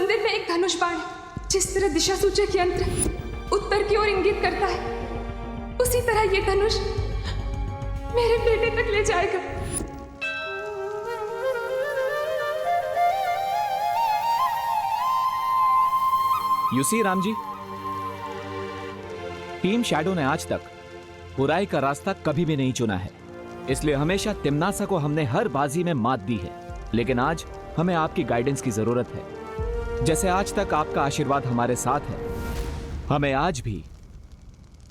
मंदिर में एक धनुष बाण है। जिस तरह दिशा सूचक यंत्र उत्तर की ओर इंगित करता है, उसी तरह ये धनुष मेरे बेटे तक ले जाएगा। You see, Ram ji, team shadow ने आज तक बुराई का रास्ता कभी भी नहीं चुना है, इसलिए हमेशा तिम्नासा को हमने हर बाजी में मात दी है। लेकिन आज हमें आपकी गाइडेंस की जरूरत है। जैसे आज तक आपका आशीर्वाद हमारे साथ है, हमें आज भी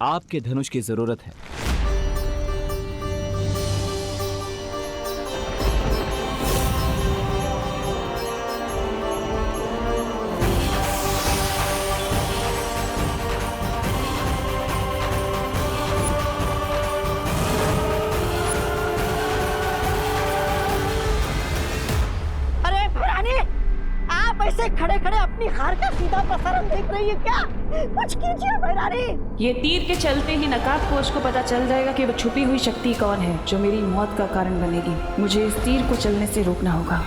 आपके धनुष की जरूरत है। खड़े खड़े अपनी हार का सीधा प्रसारण देख रही है क्या? कुछ कीजिए भैरानी। ये तीर के चलते ही नकाब कोश को पता चल जाएगा कि वो छुपी हुई शक्ति कौन है जो मेरी मौत का कारण बनेगी। मुझे इस तीर को चलने से रोकना होगा।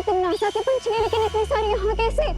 तिम्नासा के पंछी, लेकिन इतने सारे यहाँ कैसे?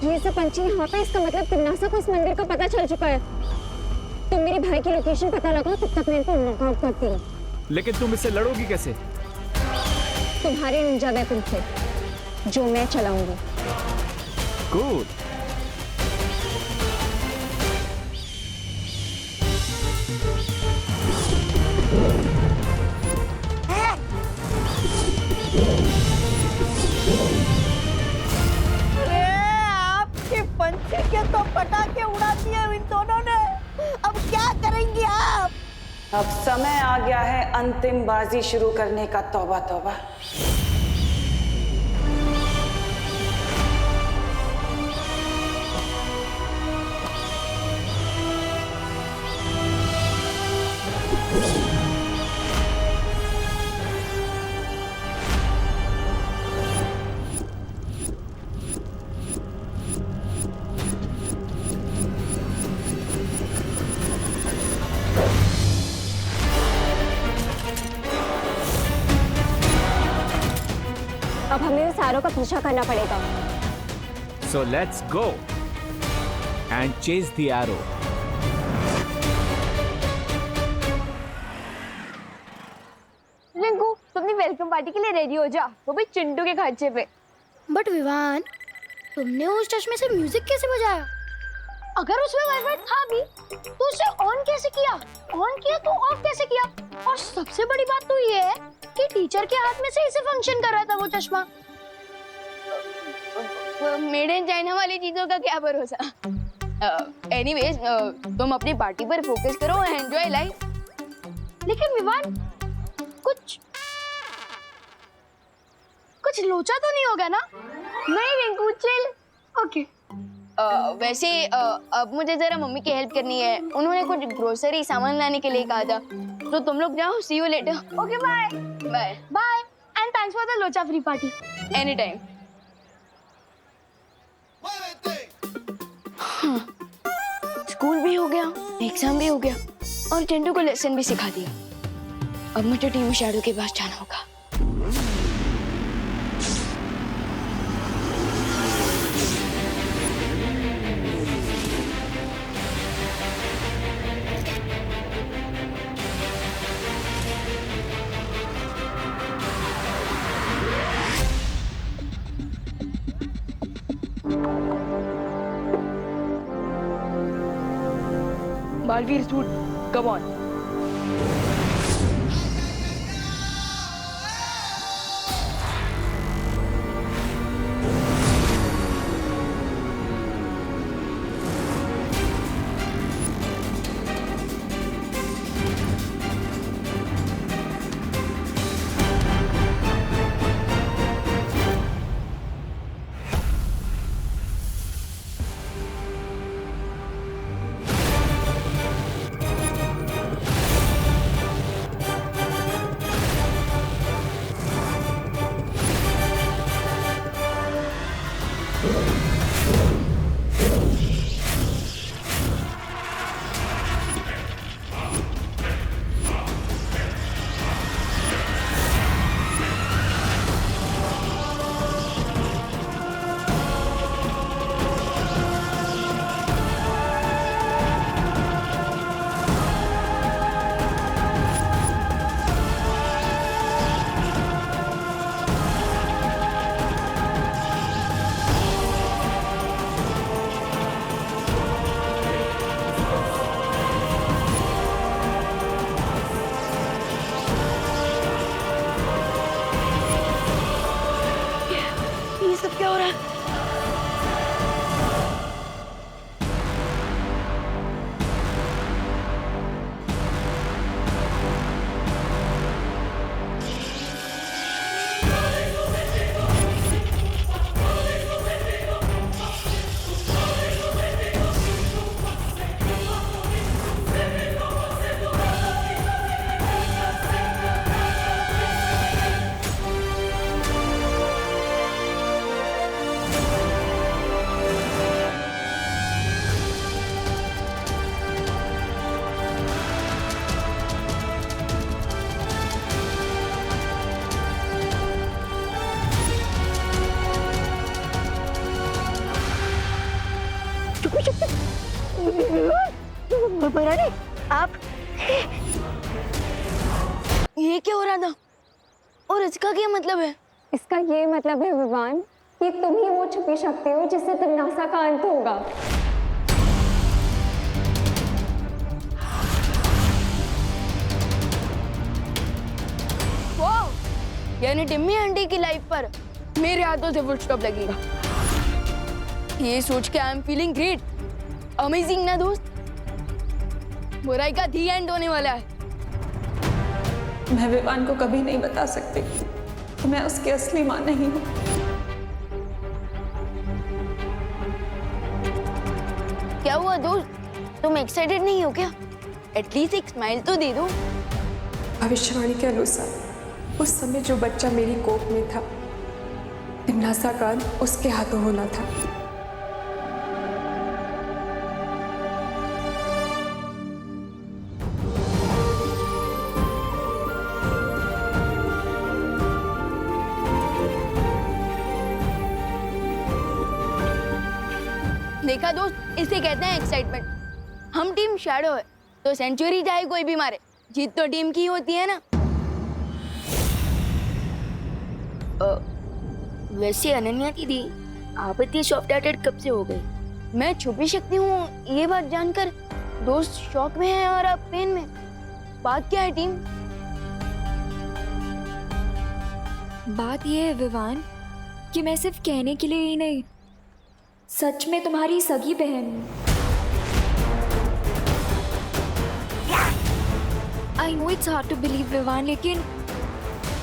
ये सब पंछी यहाँ पे, इसका मतलब तिम्नासा को इस मंदिर का पता चल चुका है। तुम मेरे भाई की लोकेशन पता लगाओ, तब तक मैं इनको नॉकआउट करती हूँ। लेकिन तुम इससे लड़ोगी कैसे? तुम्हारे निंजा वेपन से, जो मैं चलाऊंगी। Good. पंछी के तो पटाखे उड़ा दिए इन दोनों ने। अब क्या करेंगी आप? अब समय आ गया है अंतिम बाजी शुरू करने का। तौबा तौबा। अब हमें सारों का पीछा करना पड़ेगा। So let's go and chase the arrow. Rinku, तुम अपनी वेलकम पार्टी के लिए रेडी हो जा, वो भी चिंटू के खर्चे पे। बट विवान, तुमने उस चश्मे से म्यूजिक कैसे बजाया? अगर उसमें वाइब्रेट था भी, तो उसे ऑन कैसे किया? ऑन किया तो ऑफ कैसे किया? और सबसे बड़ी बात तो ये है कि टीचर के हाथ में से इसे फंक्शन कर रहा था वो चश्मा। मेड इन चाइना वाली चीजों का क्या भरोसा। एनीवेज, तुम अपनी पार्टी पर फोकस करो, एंजॉय लाइफ। लेकिन विवान, कुछ लोचा तो नहीं होगा ना? नहीं रिंकू, चिल। ओके। वैसे अब मुझे जरा मम्मी की हेल्प करनी है। उन्होंने कुछ ग्रोसरी सामान लाने के लिए कहा था, तो तुम लोग जाओ। See you later. Okay, bye bye bye and thanks for the लोचा free party. Any time. School भी हो गया, एग्जाम भी हो गया और चिंटू को लेसन भी सिखा दिया। अब मुझे टीम शैडो के पास जाना होगा। Baalveer suit, come on. ये सब क्या हो रहा है? महारानी, आप ये क्या हो रहा था? और इसका क्या मतलब है? इसका ये मतलब है विवान कि तुम ही वो छुपी शक्ति हो जिससे तिम्नासा का अंत होगा। वाह! यानी टिम्मी आंटी की लाइफ पर मेरे हाथों से फुल स्टॉप लगेगा। ये सोच के I am feeling great, amazing ना दोस्त। बुराई का दी एंड होने वाला है। मैं विवान को कभी नहीं बता सकती कि मैं उसकी असली मां नहीं हूँ। क्या हुआ दोस्त, तुम एक्साइटेड नहीं हो क्या? एटलीस्ट एक स्माइल तो दे दो। भविष्यवाणी के अनुसार उस समय जो बच्चा मेरी कोख में था, तिम्नासा का अंत उसके हाथों होना था। देखा दोस्त, इसे कहते हैं एक्साइटमेंट। हम टीम शैडो है तो सेंचुरी चाहे कोई भी मारे, जीत तो टीम की होती है ना। वैसे अनन्या दीदी, आप इतनी सॉफ्ट हार्टेड कब से हो गई? मैं छुपी शक्ति हूँ ये बात जानकर दोस्त शॉक में है और आप पेन में। बात क्या है टीम? बात यह है विवान कि मैं सिर्फ कहने के लिए ही नहीं, सच में तुम्हारी सगी बहन हूँ। I know it's hard to believe Vivaan, लेकिन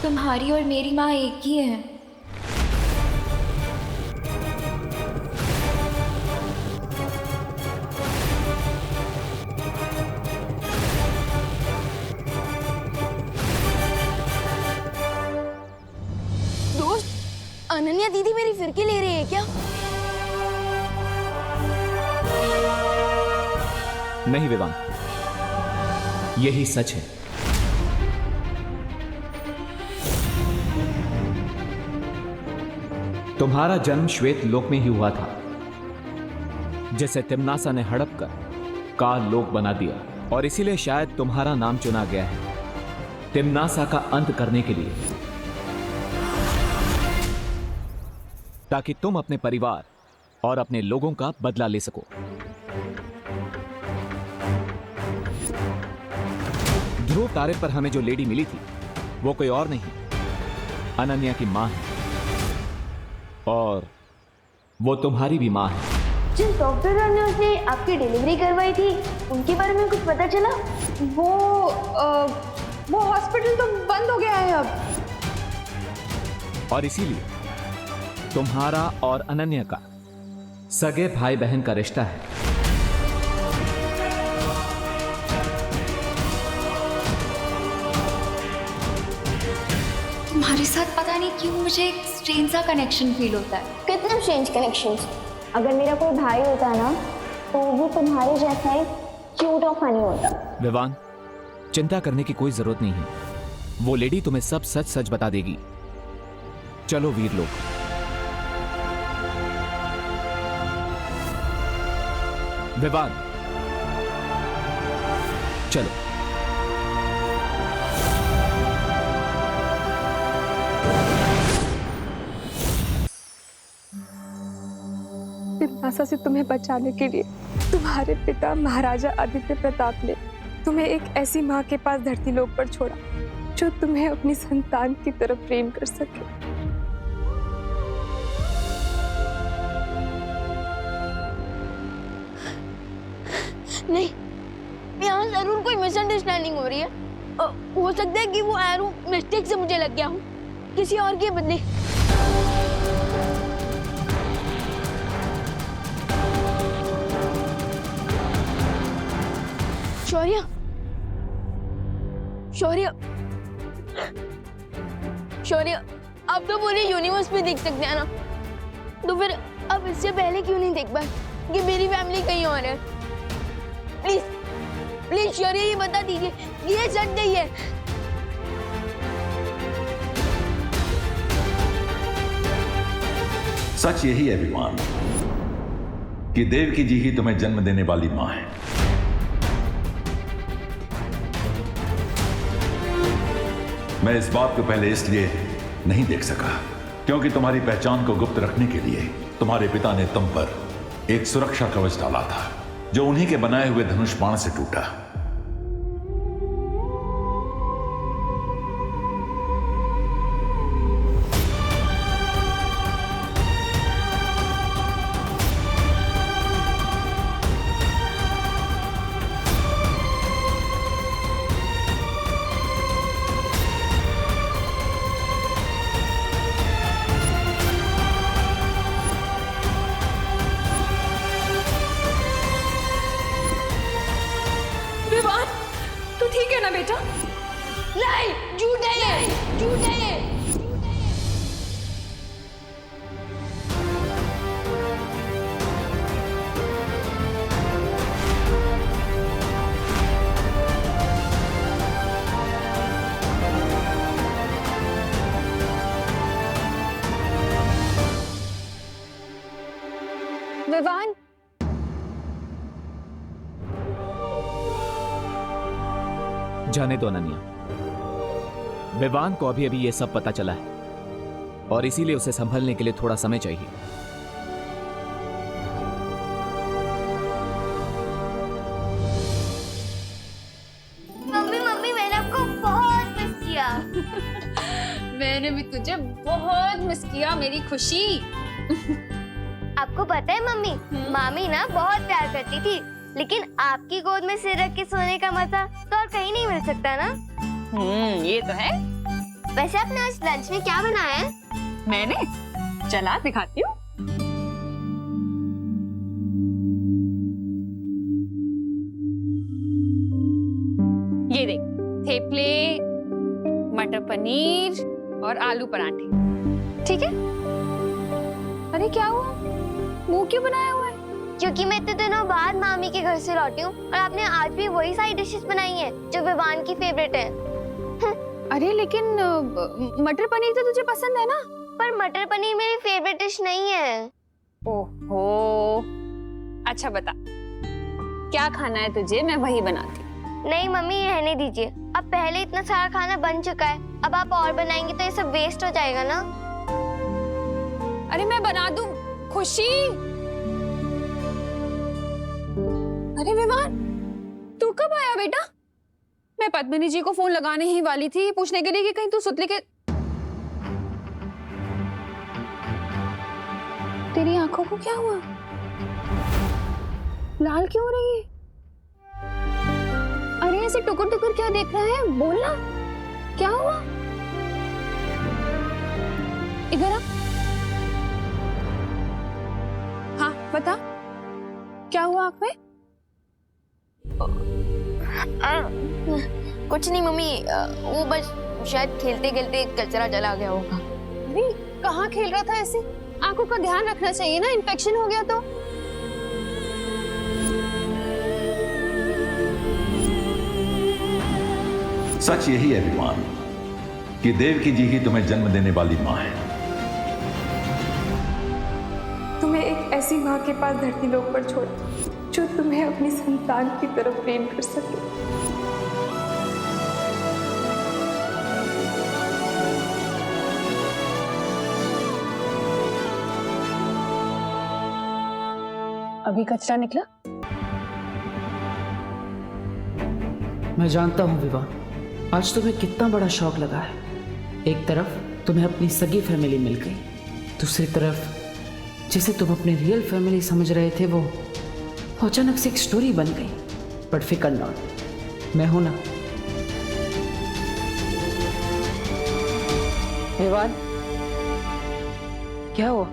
तुम्हारी और मेरी माँ एक ही है। दोस्त, अनन्या दीदी मेरी फिरकी ले रही है क्या? नहीं विवान, यही सच है। तुम्हारा जन्म श्वेत लोक में ही हुआ था, जिसे तिम्नासा ने हड़प कर काल लोक बना दिया, और इसीलिए शायद तुम्हारा नाम चुना गया है तिम्नासा का अंत करने के लिए, ताकि तुम अपने परिवार और अपने लोगों का बदला ले सको। ध्रुव तारे पर हमें जो लेडी मिली थी वो कोई और नहीं, अनन्या की मां है, और वो तुम्हारी भी मां है। जिन डॉक्टर ने उसने आपकी डिलीवरी करवाई थी उनके बारे में कुछ पता चला? वो हॉस्पिटल तो बंद हो गया है अब। और इसीलिए तुम्हारा और अनन्या का सगे भाई बहन का रिश्ता है। तुम्हारे साथ पता नहीं क्यों मुझे एक स्ट्रेंज सा कनेक्शन फील होता है। कितने स्ट्रेंज कनेक्शंस? अगर मेरा कोई भाई होता ना तो वो तुम्हारे जैसा ही क्यूट और फनी होता। विवान, चिंता करने की कोई जरूरत नहीं है, वो लेडी तुम्हें सब सच सच बता देगी। चलो वीर लोग। विवान, चलो। तिम्नासा से तुम्हें बचाने के लिए तुम्हारे पिता महाराजा आदित्य प्रताप ने तुम्हें एक ऐसी माँ के पास धरती लोक पर छोड़ा जो तुम्हें अपनी संतान की तरफ प्रेम कर सके। नहीं, यहाँ जरूर कोई मिसअंडरस्टैंडिंग हो रही है। हो सकता है कि वो एरो मिस्टेक से मुझे लग गया हूँ, किसी और के बदले। शौर्य, शौर्य, शौर्य, अब तो पूरे यूनिवर्स में देख सकते हैं ना, तो फिर अब इससे पहले क्यों नहीं देख पाए कि मेरी फैमिली कहीं और है? प्लीज, प्लीज शौर्य, ये बता दीजिए, ये सच नहीं है। सच यही है विमान कि देवकी जी ही तुम्हें जन्म देने वाली मां है। मैं इस बात को पहले इसलिए नहीं देख सका क्योंकि तुम्हारी पहचान को गुप्त रखने के लिए तुम्हारे पिता ने तुम पर एक सुरक्षा कवच डाला था जो उन्हीं के बनाए हुए धनुष बाण से टूटा। विवान, तू ठीक है ना बेटा? नहीं, झूठ है ये, झूठ है ये। विवान, जाने दो अनन्या, विवान को अभी अभी ये सब पता चला है और इसीलिए उसे संभलने के लिए थोड़ा समय चाहिए। मम्मी मम्मी, मैंने आपको बहुत मिस किया। मैंने भी तुझे बहुत मिस किया मेरी खुशी। आपको पता है मम्मी, मामी ना बहुत प्यार करती थी, लेकिन आपकी गोद में सिर रख के सोने का मजा तो और कहीं नहीं मिल सकता ना। ये तो है। वैसे आपने आज लंच में क्या बनाया है? मैंने, चला दिखाती हूँ। ये देख, थेपले, मटर पनीर और आलू पराठे। ठीक है। अरे क्या हुआ, मुंह क्यों बनाया हुआ है? क्योंकि मैं इतने दिनों बाद मामी के घर से लौटी हूँ और आपने आज भी वही सारी डिशेस बनाई हैं जो विवान की फेवरेट है। अरे लेकिन मटर पनीर तो तुझे पसंद है ना? पर मटर पनीर मेरी फेवरेट डिश नहीं है। ओहो, अच्छा बता, क्या खाना है तुझे, मैं वही बनाती। नहीं मम्मी, रहने दीजिए, अब पहले इतना सारा खाना बन चुका है, अब आप और बनाएंगे तो ये सब वेस्ट हो जाएगा ना। अरे मैं बना दूं। खुशी, अरे विवान, तू कब आया बेटा? मैं पद्मिनी जी को फोन लगाने ही वाली थी पूछने के लिए कि कहीं तू सुतली के। तेरी आंखों को क्या हुआ? लाल क्यों हो रही है? अरे ऐसे टुकुर टुकुर क्या देख रहा है? बोलना, क्या हुआ? इधर आ। हाँ बता, क्या हुआ आंख में? कुछ नहीं मम्मी, वो बस शायद खेलते खेलते कचरा जला गया होगा। अरे कहाँ खेल रहा था ऐसे? आंखों का ध्यान रखना चाहिए ना, इन्फेक्शन हो गया तो। सच यही है विमान कि देवकी जी ही तुम्हें जन्म देने वाली माँ है। तुम्हें एक ऐसी माँ के पास धरती लोक पर छोड़ा जो तुम्हें अपनी संतान की तरफ प्रेम कर सके। अभी कचरा निकला? मैं जानता हूँ विवाह, आज तुम्हें कितना बड़ा शौक लगा है। एक तरफ तुम्हें अपनी सगी फैमिली मिल गई, दूसरी तरफ जिसे तुम अपनी रियल फैमिली समझ रहे थे वो अचानक से एक स्टोरी बन गई। बट फिकर नॉट, मैं हूं ना। विवाद, क्या हुआ?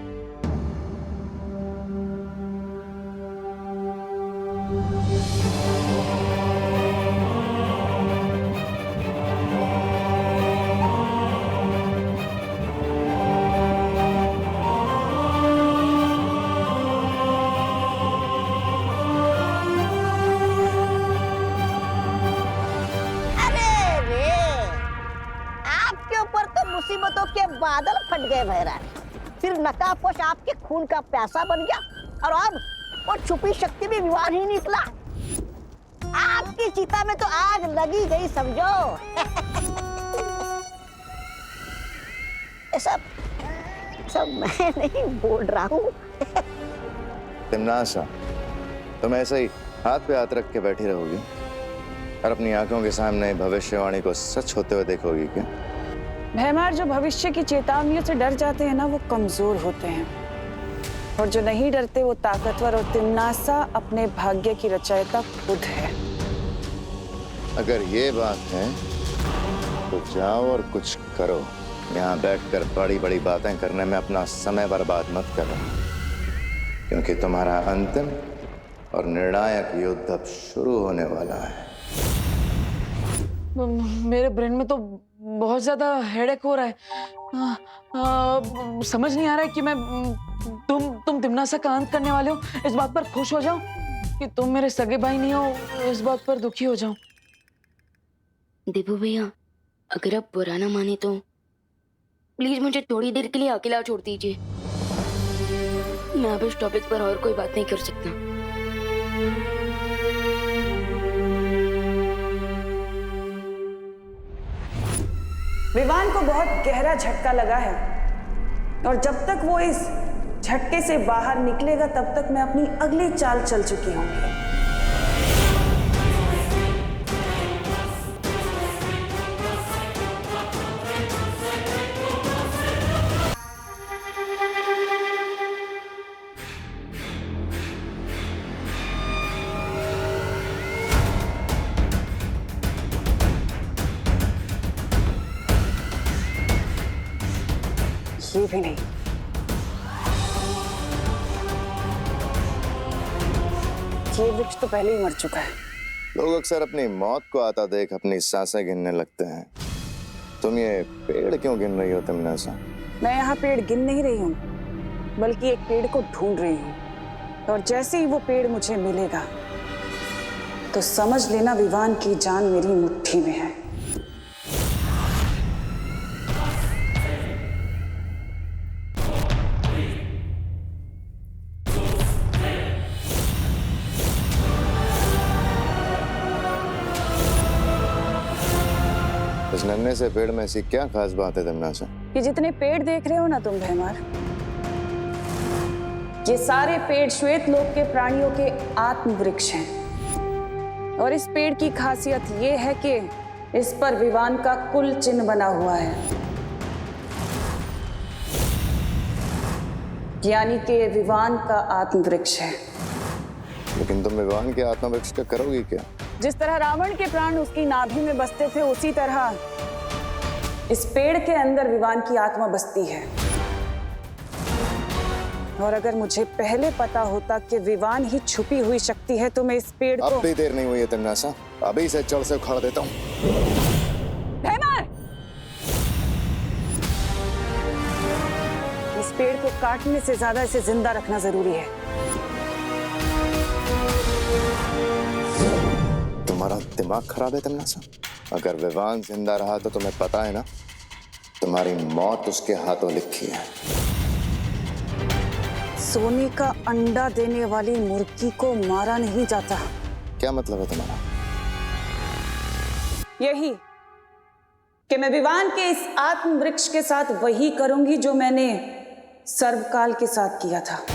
मुसीबतों के बादल फट गए महाराज। फिर नकाबपोश आपके खून का प्यासा बन गया और अब वो छुपी शक्ति भी विवाद ही निकला। आपकी चिता में तो आग लगी गई समझो। सब मैं नहीं बोल रहा हूँ। तिमनासा, तुम ऐसे ही हाथ पे हाथ रख के बैठी रहोगी और अपनी आंखों के सामने भविष्यवाणी को सच होते हुए देखोगी क्या? भैमार, जो भविष्य की चेतावनियों से डर जाते हैं ना, वो कमजोर होते हैं, और जो नहीं डरते वो ताकतवर। और तिमनासा अपने भाग्य की रचयिता खुद है। अगर ये बात है तो जाओ और कुछ करो। यहाँ बैठकर बड़ी बड़ी बातें करने में अपना समय बर्बाद मत करो, क्योंकि तुम्हारा अंतिम और निर्णायक युद्ध अब शुरू होने वाला है। मेरे ब्रेन में तो बहुत ज्यादा हेडेक हो रहा है। समझ नहीं आ रहा है कि मैं तुम तिमनासा का अंत करने वाले हो, इस बात पर खुश हो जाऊं कि तुम मेरे सगे भाई नहीं हो, इस बात पर दुखी हो जाऊं। दीपू भैया, अगर आप बुरा ना माने तो प्लीज मुझे थोड़ी देर के लिए अकेला छोड़ दीजिए। मैं अब इस टॉपिक पर और कोई बात नहीं कर सकता। विवान को बहुत गहरा झटका लगा है, और जब तक वो इस झटके से बाहर निकलेगा तब तक मैं अपनी अगली चाल चल चुकी हूँ। ये भी नहीं, ये वृक्ष तो पहले ही मर चुका है। लोग अक्सर अपनी मौत को आता देख अपनी सांसें गिनने लगते हैं। तुम ये पेड़ क्यों गिन रही हो तिमनासा? मैं यहाँ पेड़ गिन नहीं रही हूँ, बल्कि एक पेड़ को ढूंढ रही हूँ, और जैसे ही वो पेड़ मुझे मिलेगा तो समझ लेना विवान की जान मेरी मुट्ठी में है। इस नन्हे से पेड़ में ऐसी क्या खास बात है तिमनासा? ये जितने पेड़ देख रहे हो ना तुम भैमार, ये सारे पेड़ श्वेत लोक के प्राणियों के आत्म वृक्ष हैं। और इस पेड़ की खासियत ये है कि इस पर विवान का कुल चिन्ह बना हुआ है, यानी कि ये विवान का आत्मवृक्ष है। लेकिन तुम विवान के आत्मवृक्ष का करोगी क्या? जिस तरह रावण के प्राण उसकी नाभि में बसते थे, उसी तरह इस पेड़ के अंदर विवान की आत्मा बसती है। और अगर मुझे पहले पता होता कि विवान ही छुपी हुई शक्ति है तो मैं इस पेड़ को... अब भी देर नहीं हुई है तिमनासा, अभी से जड़ से उखाड़ देता हूँ। भैमार! इस पेड़ को काटने से ज्यादा इसे जिंदा रखना जरूरी है। तुम्हारा दिमाग खराब है तिमनासा? अगर विवान जिंदा रहा तो तुम्हें पता है ना, तुम्हारी मौत उसके हाथों लिखी है। सोने का अंडा देने वाली मुर्गी को मारा नहीं जाता। क्या मतलब है तुम्हारा? यही कि मैं विवान के इस आत्मवृक्ष के साथ वही करूंगी जो मैंने सर्वकाल के साथ किया था।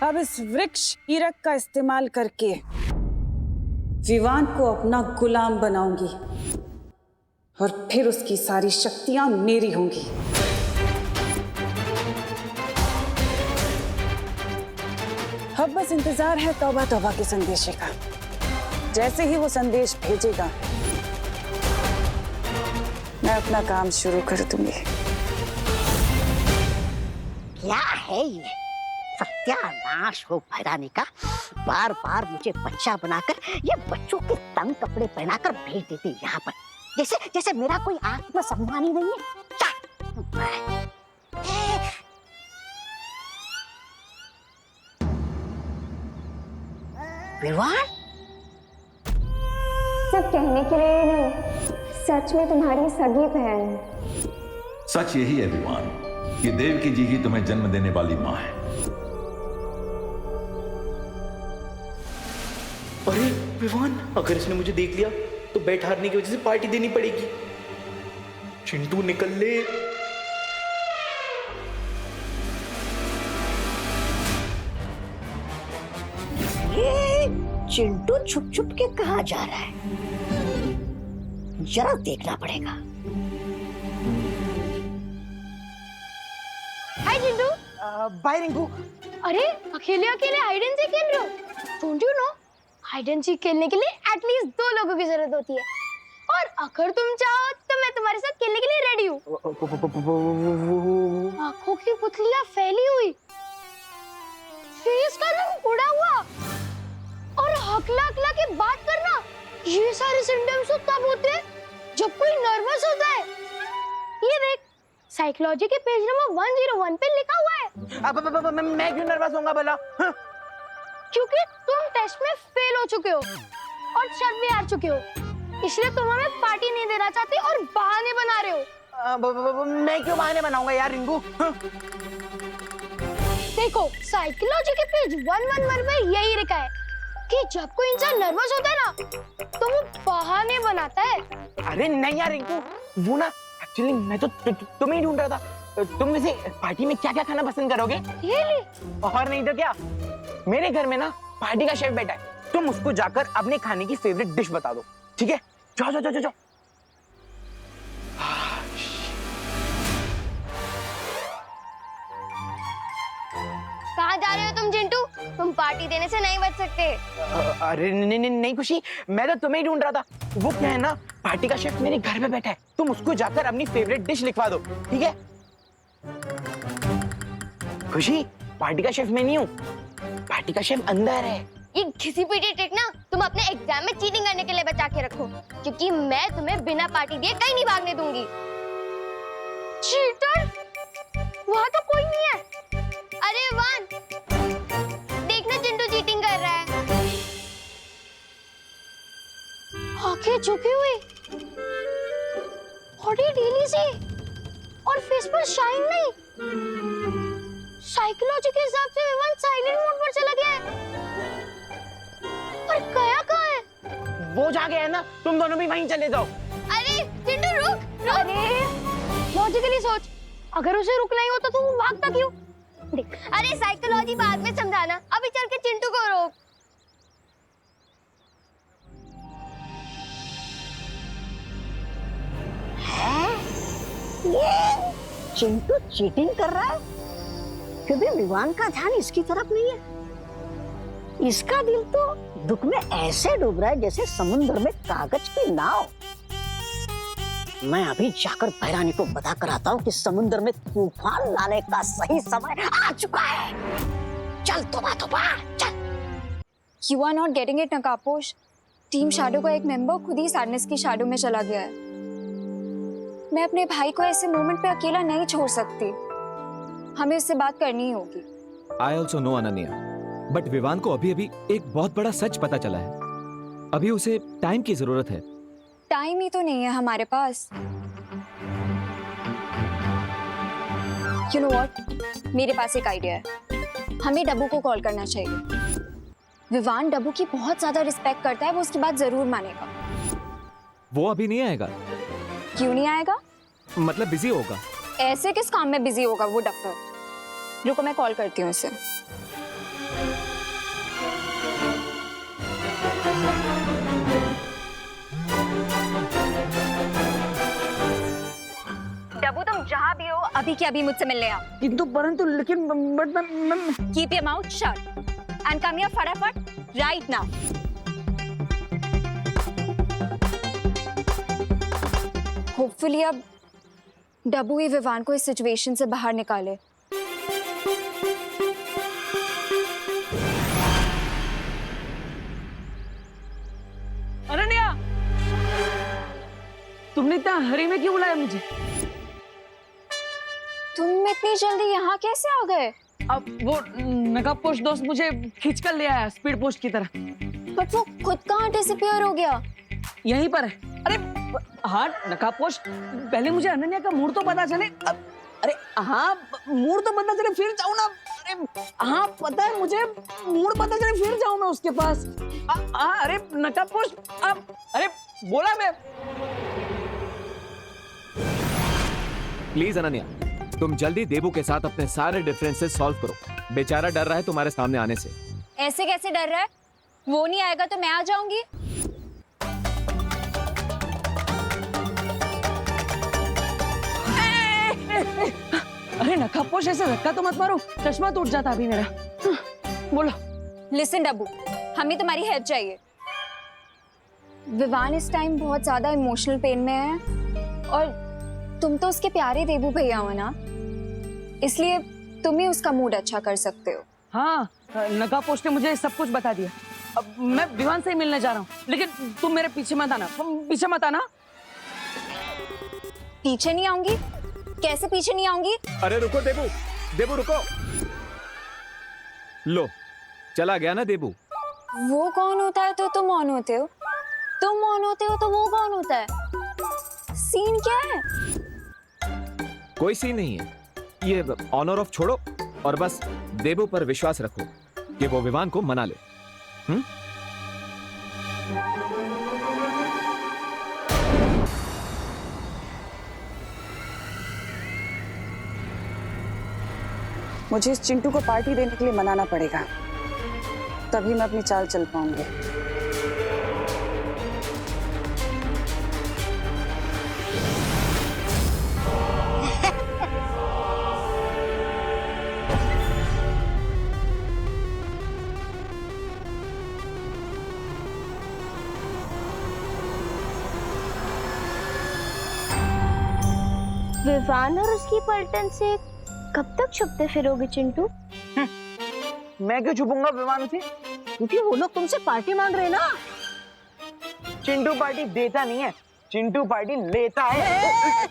अब इस वृक्ष ईरक का इस्तेमाल करके विवान को अपना गुलाम बनाऊंगी और फिर उसकी सारी शक्तियां मेरी होंगी। अब बस इंतजार है तौबा तौबा के संदेशे का। जैसे ही वो संदेश भेजेगा मैं अपना काम शुरू कर दूंगी। क्या है ये सत्यानाश हो भैरानी का। बार बार मुझे बच्चा बनाकर ये बच्चों के तंग कपड़े पहनाकर भेज देते यहाँ पर, जैसे जैसे मेरा कोई आत्मसम्मान ही नहीं है। विवान सिर्फ कहने के लिए नहीं, सच में तुम्हारी सगी बहन। सच यही है विवान कि देवकी जी ही तुम्हें जन्म देने वाली माँ है। अरे विवान, अगर इसने मुझे देख लिया तो बैट हारने की वजह से पार्टी देनी पड़ेगी। चिंटू निकल ले। ये चिंटू छुप छुप के कहाँ जा रहा है, जरा देखना पड़ेगा। हाय चिंटू। बाय रिंकू। अरे अकेले अकेले हाइड एंड सीक खेल रहे हो? Don't you know hide and seek खेलने के लिए एटलीस्ट 2 लोगों की जरूरत होती है, और अगर तुम चाहो तो मैं तुम्हारे साथ खेलने के लिए रेडी हूँ। आंखों की पुतलियां फैली हुई, फेस का रंग उड़ा हुआ और हकला हकला के बात करना, ये सारे सिम्टम्स तो तब होते हैं जब कोई नर्वस होता है। ये देख, साइकोलॉजी के पेज नंबर 101 पे लिखा हुआ है। अब मैं क्यों नर्वस होऊंगा भला? क्योंकि तुम टेस्ट में फेल हो चुके हो और शर्त भी हार चुके हो, इसलिए तुम हमें पार्टी नहीं देना चाहते और बहाने बना रहे हो। मैं क्यों बहाने बनाऊंगा यार रिंकू? देखो, साइकोलॉजी के पेज 111 पे यही लिखा है कि जब कोई इंसान नर्वस होता है ना तो वो बहाने बनाता है। अरे नहीं यार रिंकू, वो ना एक्चुअली मैं तो तुम्हें ही ढूंढ रहा था। तुम वैसे पार्टी में क्या क्या खाना पसंद करोगे? और नहीं तो क्या, मेरे घर में ना पार्टी का शेफ बैठा है, तुम उसको जाकर अपने खाने की फेवरेट डिश बता दो, ठीक है? जाओ जाओ जाओ जाओ। कहाँ जा रहे हो तुम चिंटू? तुम पार्टी देने से नहीं बच सकते। अरे नहीं खुशी, मैं तो तुम्हें ही ढूंढ रहा था। वो क्या है ना, पार्टी का शेफ मेरे घर पे बैठा है, तुम उसको जाकर अपनी फेवरेट डिश लिखवा दो, ठीक है? खुशी, पार्टी का शेफ मैं नहीं हूँ, पार्टी का शेफ अंदर है। ये घिसी पीटी ट्रिक ना तुम अपने एग्जाम में चीटिंग करने के लिए बचा के रखो, क्योंकि मैं तुम्हें बिना पार्टी दिए कहीं नहीं भागने दूंगी। चीटर? वहाँ तो कोई नहीं है। अरे विवान, देखना चिंटू चीटिंग कर रहा है। आंखें झुकी हुई, बॉडी ढीली सी और फेस पर शाइन नहीं। साइकोलॉजी के हिसाब से विवान साइलेंट मोड पर चला गया है। पर गया कहाँ है? वो जा गया है ना, तुम दोनों भी वहीं चले जाओ। अरे चिंटू रुक। अरे लॉजिकली सोच, अगर उसे रुकना ही होता तो वो भागता क्यों? देख, अरे साइकोलॉजी बाद में समझाना, अभी चल के चिंटू को रोक। ये चिंटू चीटिंग कर रहा है क्योंकि विवान का ध्यान इसकी तरफ नहीं है। इसका दिल तो दुख में ऐसे डूब रहा है जैसे समुद्र में कागज की नाव। मैं अभी जाकर भैरानी को बता कर आता हूँ कि समुद्र में तूफान लाने का सही समय आ चुका है। चल तोबा तोबा चल। You are not getting it नकापोश। टीम शैडो का एक मेंबर खुद ही सैडनेस की शैडो में चला गया है। मैं अपने भाई को ऐसे मोमेंट पे अकेला नहीं छोड़ सकती। हमें उससे बात करनी ही होगी। I also know Ananya, but Vivaan को अभी अभी एक बहुत बड़ा सच पता चला है। अभी उसे टाइम की जरूरत है। टाइम ही तो नहीं है हमारे पास। You know what? मेरे पास एक आइडिया है। हमें डब्बू को कॉल करना चाहिए। विवान डब्बू की बहुत ज्यादा रिस्पेक्ट करता है, वो उसकी बात जरूर मानेगा। वो अभी नहीं आएगा। क्यों नहीं आएगा? मतलब बिजी होगा। ऐसे किस काम में बिजी होगा वो डफर? रुको मैं कॉल करती हूँ उसे। डब्बू तुम जहाँ भी हो अभी के अभी मुझसे मिलने आओ। किंतु परंतु लेकिन keep your mouth shut and come here फटाफट राइट नाउ। होपफुली अब डब्बू ही विवान को इस सिचुएशन से बाहर निकाले। अनन्या, तुमने इतना हरी में क्यों बुलाया मुझे? तुम इतनी जल्दी यहाँ कैसे आ गए? अब वो नकाब पोस्ट दोस्त मुझे खींच कर ले आया स्पीड पोस्ट की तरह। बट वो खुद कहाँ डिसअपीयर हो गया? यहीं पर है। अरे हाँ नकाब पोस्ट, पहले मुझे अनन्या का मूड तो पता चले। अरे हाँ मूड तो पता चले फिर जाऊँ ना। अरे हाँ पता है मुझे, मूड पता चले फिर जाऊँ मैं उसके पास। अरे नकाब पोस्ट, अरे बोला मैं। प्लीज अनन्या, तुम जल्दी देबू के साथ अपने सारे डिफरेंसेस सॉल्व करो। बेचारा डर रहा है तुम्हारे सामने आने से। ऐसे कैसे डर रहा है? वो नहीं आएगा तो मैं आ जाऊंगी। अरे नकाबपोश ऐसे धक्का तो मत मारो, चश्मा टूट जाता अभी मेरा। बोलो। लिसन डब्बू, हमें तुम्हारी हेल्प चाहिए। विवान इस टाइम बहुत ज्यादा इमोशनल पेन में है और तुम तो उसके प्यारे देबू भैया हो ना, इसलिए तुम ही उसका मूड अच्छा कर सकते हो। हाँ नकाबपोश ने मुझे सब कुछ बता दिया। अब मैं विवान से ही मिलने जा रहा हूँ, लेकिन तुम मेरे पीछे मत आना। पीछे मत आना। पीछे नहीं आऊंगी? कैसे पीछे नहीं आऊंगी? अरे रुको देबू, देबू रुको। लो चला गया ना देबू। वो कौन होता है तो तुम ऑन होते हो, तुम ऑन होते हो तो वो कौन होता है? सीन क्या है? कोई सीन नहीं है, ये ऑन और ऑफ छोड़ो और बस देबू पर विश्वास रखो कि वो विवान को मना ले। मुझे इस चिंटू को पार्टी देने के लिए मनाना पड़ेगा, तभी मैं अपनी चाल चल पाऊंगी। विवान और उसकी पलटन से कब तक छुपते फिरोगे चिंटू? मैं क्यों छुपूंगा विवान से? क्योंकि वो लोग तुमसे पार्टी मांग रहे हैं ना। चिंटू पार्टी देता नहीं है, चिंटू पार्टी लेता है।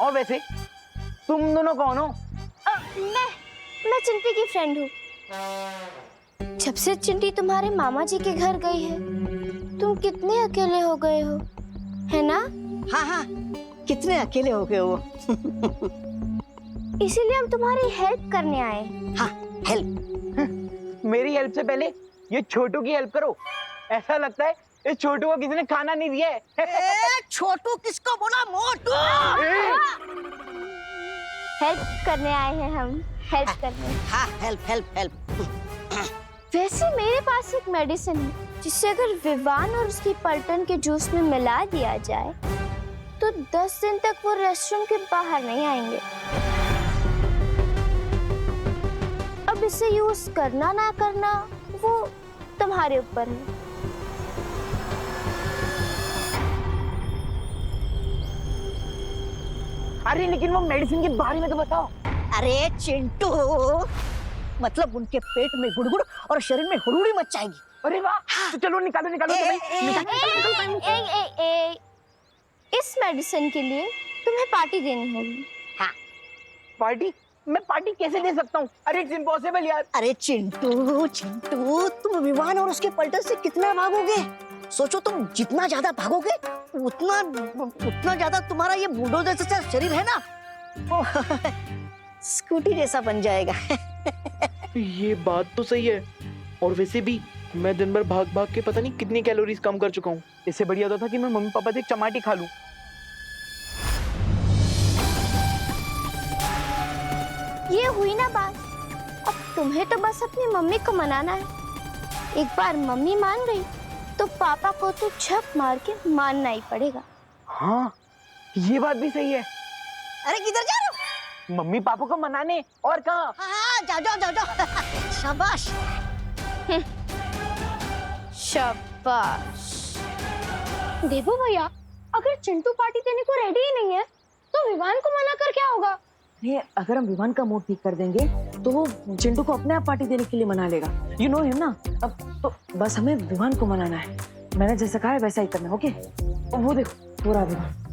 और वैसे तुम दोनों कौन हो? मैं चिंटी की फ्रेंड हूँ। जब से चिंटी तुम्हारे मामा जी के घर गई है, तुम कितने अकेले हो गए हो, है ना? हाँ हाँ, कितने अकेले हो गए हो। इसीलिए हम तुम्हारी हेल्प करने आए। हाँ, हेल्प। मेरी हेल्प से पहले ये छोटू की हेल्प करो। ऐसा लगता है इस छोटू को किसी ने खाना नहीं दिया है। छोटू किसको बोला? मोटू। हेल्प करने आए हैं हम, हेल्प करने। हाँ, हेल्प हेल्प हेल्प। वैसे मेरे पास एक मेडिसिन है जिसे अगर विवान और उसकी पलटन के जूस में मिला दिया जाए तो 10 दिन तक वो रेस्टोरेंट के बाहर नहीं आएंगे। अब इसे यूज करना ना करना वो तुम्हारे ऊपर है। अरे लेकिन वो मेडिसिन के बारे में तो बताओ। अरे चिंटू, मतलब उनके पेट में गुड़गुड़ और शरीर में हुड़ुड़ी मच जाएगी। अरे वाह, तो चलो निकालो निकालो। इस मेडिसिन के लिए तुम्हें पार्टी देनी होगी। हाँ। पार्टी? मैं पार्टी कैसे दे सकता हूँ? अरे इट्स इम्पॉसिबल यार। अरे चिंटू चिंटू, तुम विवान और उसके पलटन से कितना भागोगे? सोचो, तुम जितना ज्यादा भागोगे उतना ज्यादा तुम्हारा ये बुलडोजर जैसा शरीर है ना, वो स्कूटी जैसा बन जाएगा। ये बात तो सही है। और वैसे भी मैं दिन भर भाग भाग के पता नहीं कितनी कैलोरीज कम कर चुका हूँ। इससे बढ़िया होता था कि मैं मम्मी पापा से एक चमाटी खा लूं। ये हुई ना बात। अब तुम्हें तो बस अपनी मम्मी को मनाना है। एक बार मम्मी मान गई तो पापा को तो झक मार के मानना ही पड़ेगा। हाँ, ये बात भी सही है। अरे किधर जा रहे हो? मम्मी पापा को मनाने। और कहाँ? हाँ, जाओ। शाबाश। शाबाश। देखो भैया, अगर चिंटू पार्टी देने को रेडी ही नहीं है तो विवान को मना कर क्या होगा? ये अगर हम विवान का मूड ठीक कर देंगे तो वो चिंटू को अपने आप पार्टी देने के लिए मना लेगा। यू नो हिम ना। अब तो बस हमें विवान को मनाना है। मैंने जैसा कहा है वैसा ही करना है, ओके? वो देखो, पूरा विवान।